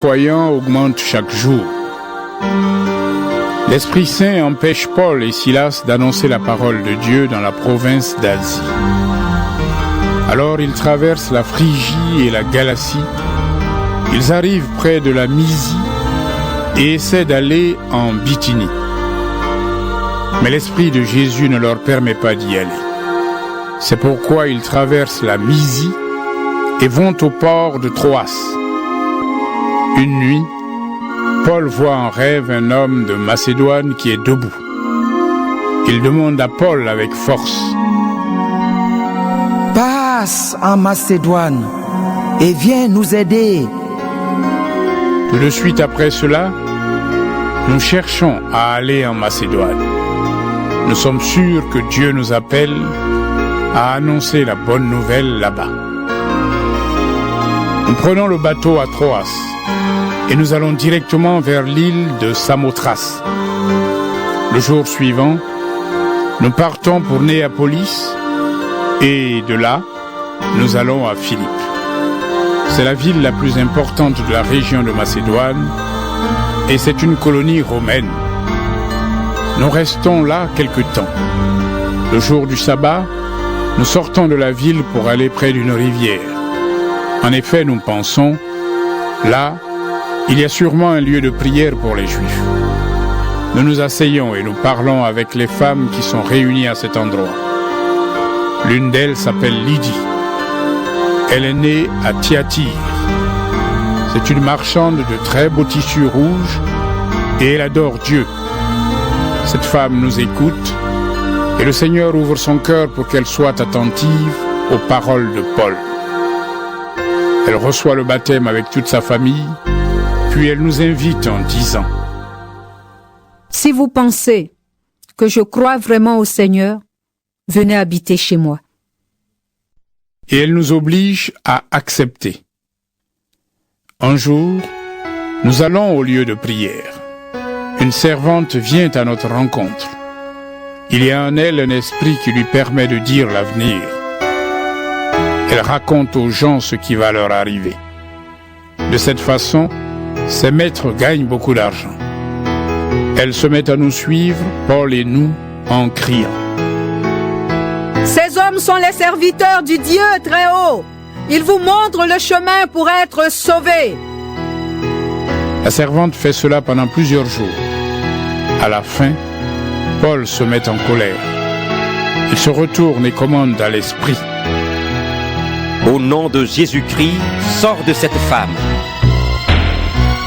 croyants augmente chaque jour. L'Esprit Saint empêche Paul et Silas d'annoncer la parole de Dieu dans la province d'Asie. Alors ils traversent la Phrygie et la Galatie. Ils arrivent près de la Mysie et essaient d'aller en Bithynie. Mais l'Esprit de Jésus ne leur permet pas d'y aller. C'est pourquoi ils traversent la Mysie et vont au port de Troas. Une nuit, Paul voit en rêve un homme de Macédoine qui est debout. Il demande à Paul avec force: « Passe en Macédoine et viens nous aider. » Tout de suite après cela, nous cherchons à aller en Macédoine. Nous sommes sûrs que Dieu nous appelle à annoncer la bonne nouvelle là-bas. Nous prenons le bateau à Troas et nous allons directement vers l'île de Samothrace. Le jour suivant, nous partons pour Néapolis et de là, nous allons à Philippe. C'est la ville la plus importante de la région de Macédoine et c'est une colonie romaine. Nous restons là quelque temps. Le jour du sabbat, nous sortons de la ville pour aller près d'une rivière. En effet, nous pensons, là, il y a sûrement un lieu de prière pour les Juifs. Nous nous asseyons et nous parlons avec les femmes qui sont réunies à cet endroit. L'une d'elles s'appelle Lydie. Elle est née à Thyatire. C'est une marchande de très beaux tissus rouges et elle adore Dieu. Cette femme nous écoute et le Seigneur ouvre son cœur pour qu'elle soit attentive aux paroles de Paul. Elle reçoit le baptême avec toute sa famille, puis elle nous invite en disant: « Si vous pensez que je crois vraiment au Seigneur, venez habiter chez moi. » Et elle nous oblige à accepter. Un jour, nous allons au lieu de prière. Une servante vient à notre rencontre. Il y a en elle un esprit qui lui permet de dire l'avenir. Elle raconte aux gens ce qui va leur arriver. De cette façon, ses maîtres gagnent beaucoup d'argent. Elle se met à nous suivre, Paul et nous, en criant: « Ces hommes sont les serviteurs du Dieu très haut. Ils vous montrent le chemin pour être sauvés. » La servante fait cela pendant plusieurs jours. À la fin, Paul se met en colère. Il se retourne et commande à l'esprit: « Au nom de Jésus-Christ, sors de cette femme. »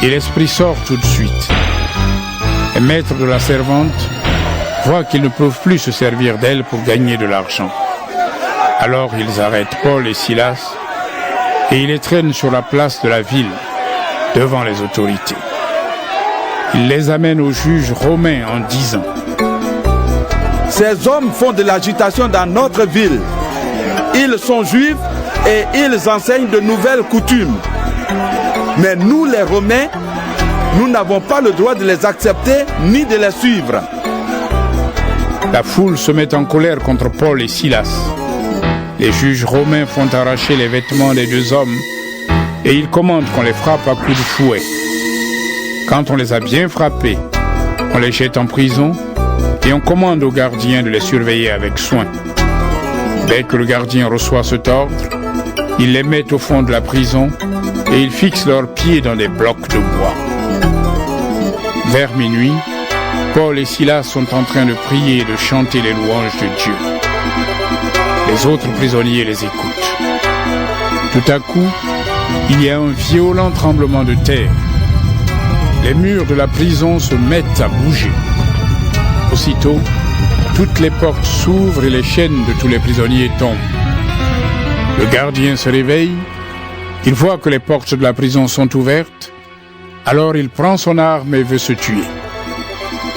Et l'esprit sort tout de suite. Les maîtres de la servante voient qu'ils ne peuvent plus se servir d'elle pour gagner de l'argent. Alors ils arrêtent Paul et Silas et ils les traînent sur la place de la ville, devant les autorités. Ils les amènent aux juges romains en disant: « Ces hommes font de l'agitation dans notre ville. Ils sont juifs et ils enseignent de nouvelles coutumes. Mais nous, les Romains, nous n'avons pas le droit de les accepter ni de les suivre. » La foule se met en colère contre Paul et Silas. Les juges romains font arracher les vêtements des deux hommes et ils commandent qu'on les frappe à coups de fouet. Quand on les a bien frappés, on les jette en prison et on commande aux gardiens de les surveiller avec soin. Dès que le gardien reçoit cet ordre, il les met au fond de la prison et il fixe leurs pieds dans des blocs de bois. Vers minuit, Paul et Silas sont en train de prier et de chanter les louanges de Dieu. Les autres prisonniers les écoutent. Tout à coup, il y a un violent tremblement de terre. Les murs de la prison se mettent à bouger. Aussitôt, toutes les portes s'ouvrent et les chaînes de tous les prisonniers tombent. Le gardien se réveille, il voit que les portes de la prison sont ouvertes, alors il prend son arme et veut se tuer.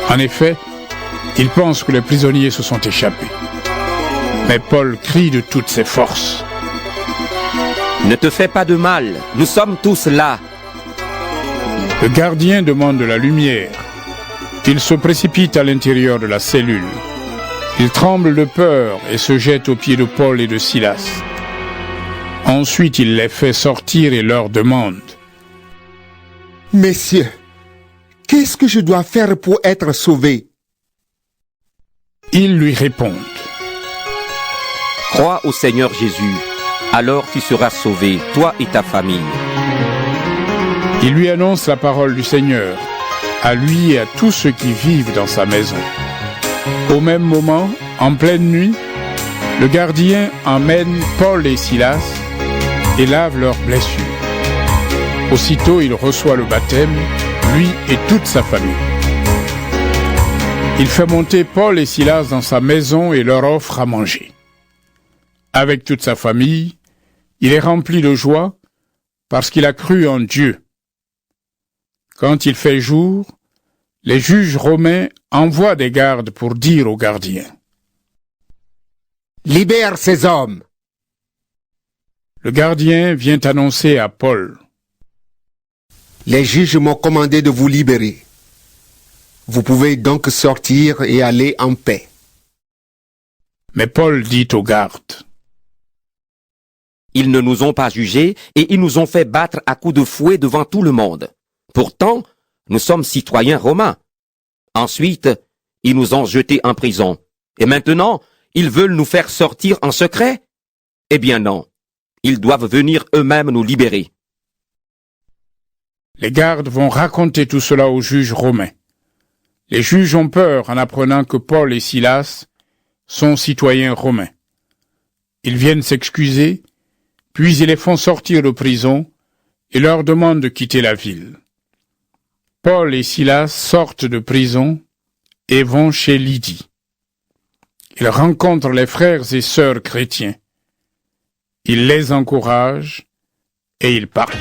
En effet, il pense que les prisonniers se sont échappés. Mais Paul crie de toutes ses forces: « Ne te fais pas de mal, nous sommes tous là. » Le gardien demande de la lumière. Il se précipite à l'intérieur de la cellule. Il tremble de peur et se jette aux pieds de Paul et de Silas. Ensuite, il les fait sortir et leur demande: Messieurs, qu'est-ce que je dois faire pour être sauvé? Ils lui répondent. Crois au Seigneur Jésus, alors tu seras sauvé, toi et ta famille. Il lui annonce la parole du Seigneur, à lui et à tous ceux qui vivent dans sa maison. Au même moment, en pleine nuit, le gardien emmène Paul et Silas et lave leurs blessures. Aussitôt, il reçoit le baptême, lui et toute sa famille. Il fait monter Paul et Silas dans sa maison et leur offre à manger. Avec toute sa famille, il est rempli de joie parce qu'il a cru en Dieu. Quand il fait jour, les juges romains envoient des gardes pour dire aux gardiens: Libère ces hommes. Le gardien vient annoncer à Paul: Les juges m'ont commandé de vous libérer. Vous pouvez donc sortir et aller en paix. Mais Paul dit aux gardes: Ils ne nous ont pas jugés et ils nous ont fait battre à coups de fouet devant tout le monde. Pourtant, nous sommes citoyens romains. Ensuite, ils nous ont jetés en prison. Et maintenant, ils veulent nous faire sortir en secret? Eh bien non, ils doivent venir eux-mêmes nous libérer. Les gardes vont raconter tout cela aux juges romains. Les juges ont peur en apprenant que Paul et Silas sont citoyens romains. Ils viennent s'excuser, puis ils les font sortir de prison et leur demandent de quitter la ville. Paul et Silas sortent de prison et vont chez Lydie. Ils rencontrent les frères et sœurs chrétiens. Ils les encouragent et ils partent.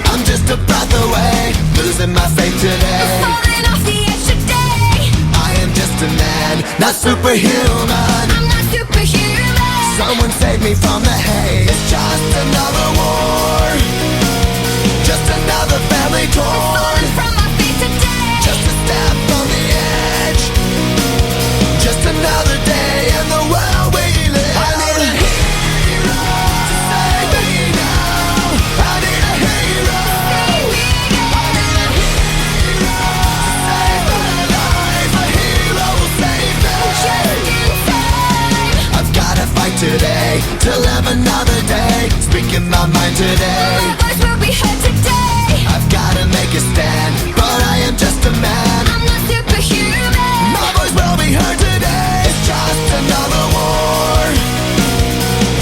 I'm just a breath away, losing my faith today. Falling off the edge today. I am just a man, not superhuman. I'm not superhuman. Someone save me from the haze. It's just another war, just another family torn. Falling from my feet today. Just a step on the edge, just another day in the world we live. I need a hero to save me now. I need a hero. I need a hero to save my life. A hero will save me. Just in time. I've gotta fight today to live another day. Speaking my mind today. My voice will be heard today. I've gotta make a stand, but I am just a man. I'm not superhuman. My voice will be heard today. It's just another war,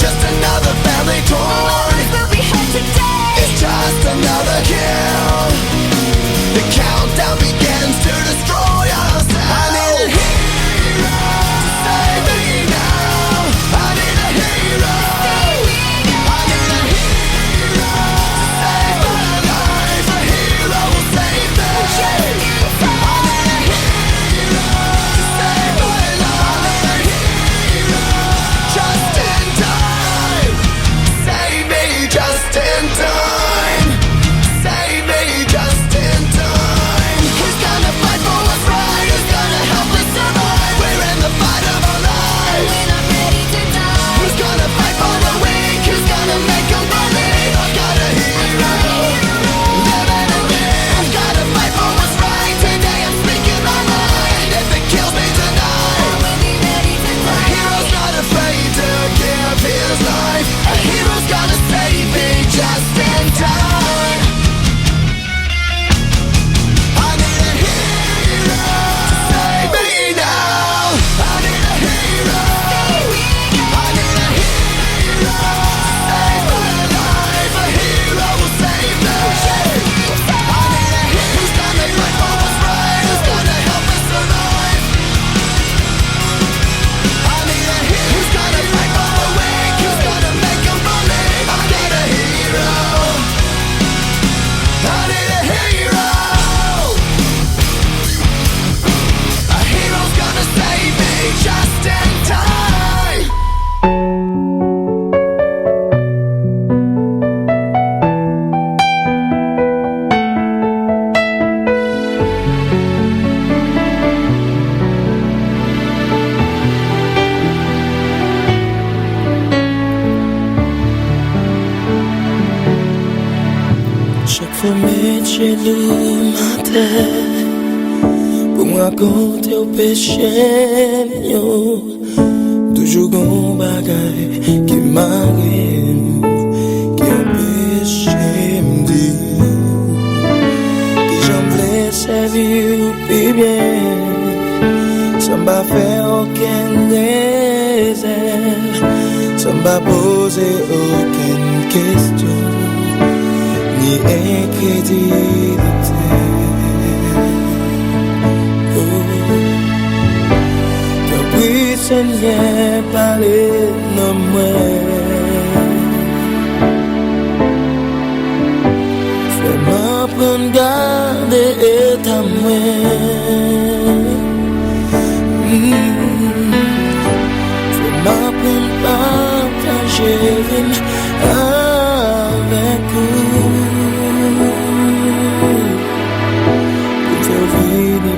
just another family My torn. voice will be heard today. It's just another kill. The countdown begins to destroy ourselves. I need a hero to save me now. I need a hero. I need a hero to save my life. A hero will save me. Just in I need a hero to save my life. I need a hero just in time. Save me just in time. Save me just in time. chez nous matin pour me raconter au péché mignon. Toujours gon bagay qui m'arrive, qui empêche m'di, qui j'en voulais servir plus bien, sans pas faire aucun désert, sans pas poser aucune question, ni incrédulité. Oui, Seigneur, parlez non moi. Fais-moi prendre garde et à moi. Fais-moi prendre partager avec vous. Pour faire vivre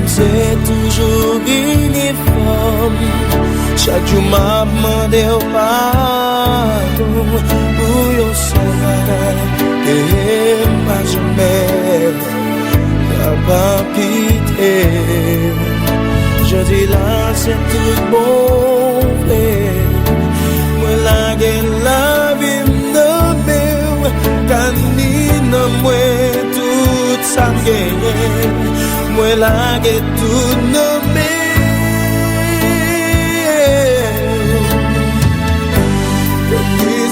c'est toujours uniforme. Chaque jour m'a demandé au pardon pour yon seul et pas jamais pas pitié. Je dis là c'est tout bon moi la gueule la vie me canine moi tout ça gagne moi la gueule tout nommé.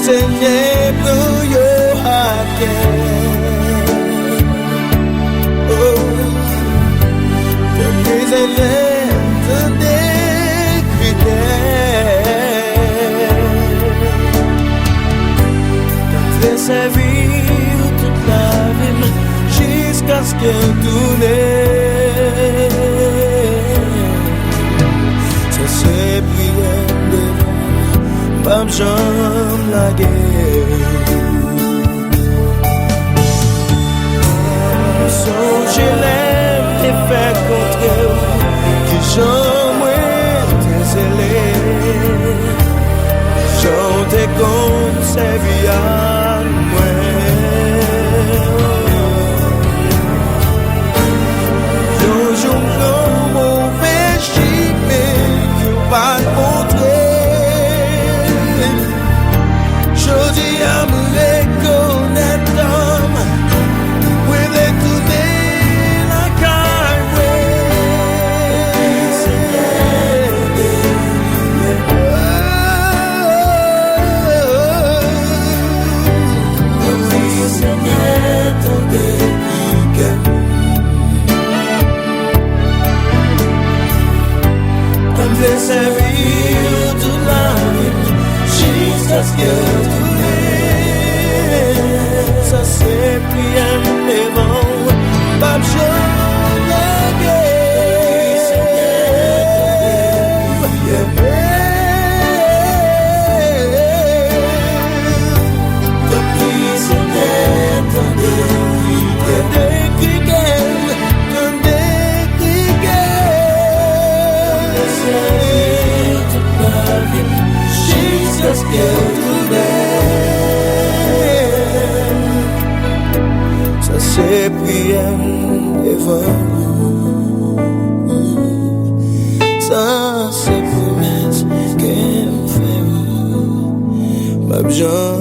Seigneur, pour your heart, oh, the Seigneur, the décrit, servir toute la vie jusqu'à ce qu'elle tourne. Ça c'est prière devant, pas besoin la guerre. Son je l'aime et fait contre eux qui j'en désolé. J'en t'ai conservé à moi. J'en comme mon péché mais je pas montrer. Je dis à me reconnaître homme. Servir toute la vie jusqu'à ce que tout est. Ça c'est prière devant, pas besoin de guerre. Depuis Seigneur, ton jusqu'à ce qu'elle tourne. Ça c'est prière devant. Ça c'est promesse qu'elle me fait. Pas besoin